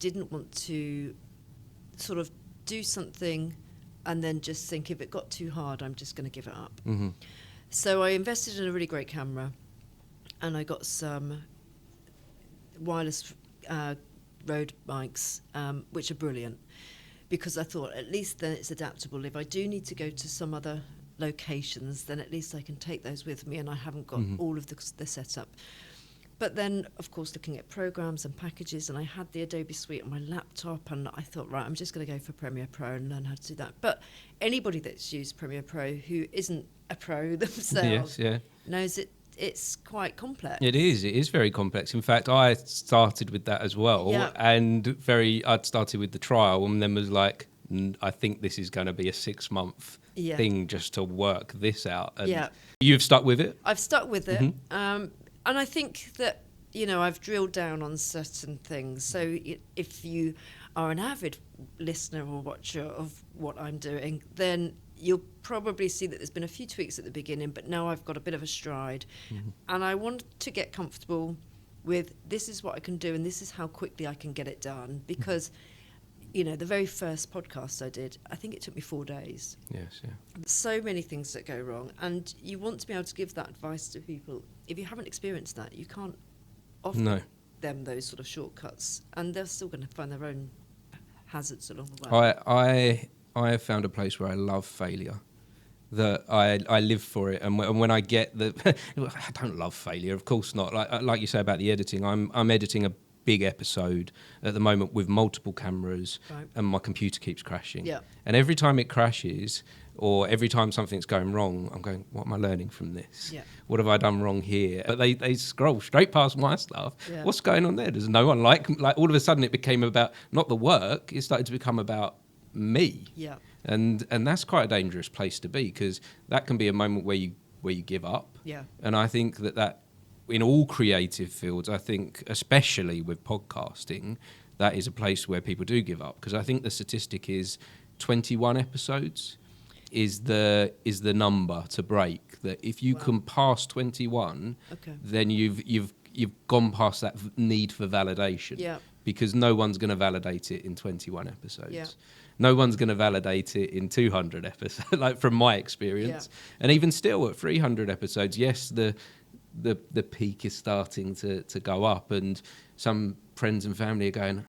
didn't want to sort of do something and then just think if it got too hard, I'm just going to give it up. Mm-hmm. So I invested in a really great camera, and I got some wireless Rode mics, which are brilliant, because I thought at least then it's adaptable. If I do need to go to some other locations, then at least I can take those with me, and I haven't got all of the setup. But then, of course, looking at programs and packages, and I had the Adobe Suite on my laptop, and I thought, right, I'm just going to go for Premiere Pro and learn how to do that. But anybody that's used Premiere Pro who isn't a pro themselves knows it's quite complex. It is very complex. In fact, I started with that as well, and I'd started with the trial, and then was like, I think this is going to be a 6-month thing just to work this out. And you've stuck with it? I've stuck with it. And I think that, I've drilled down on certain things. So if you are an avid listener or watcher of what I'm doing, then you'll probably see that there's been a few tweaks at the beginning, but now I've got a bit of a stride. And I want to get comfortable with this is what I can do and this is how quickly I can get it done. Because, the very first podcast I did, I think it took me 4 days. Yes, yeah. So many things that go wrong. And you want to be able to give that advice to people. If you haven't experienced that, you can't offer them those sort of shortcuts. And they're still going to find their own hazards along the way. I have found a place where I love failure. That I live for it, and when I get I don't love failure, of course not. Like you say about the editing, I'm editing a big episode at the moment with multiple cameras, and my computer keeps crashing. Yeah. And every time it crashes, or every time something's going wrong, I'm going, what am I learning from this? Yeah. What have I done wrong here? But they scroll straight past my stuff. Yeah. What's going on there? Does no one like all of a sudden it became about not the work, it started to become about me. Yeah. And that's quite a dangerous place to be, because that can be a moment where you give up. Yeah. And I think that in all creative fields, I think especially with podcasting, that is a place where people do give up, because I think the statistic is 21 episodes is the number to break. That if you can pass 21, then you've gone past that need for validation. Yeah. Because no one's going to validate it in 21 episodes. Yeah. No one's going to validate it in 200 episodes, like from my experience. Yeah. And even still at 300 episodes, yes, the peak is starting to go up, and some friends and family are going,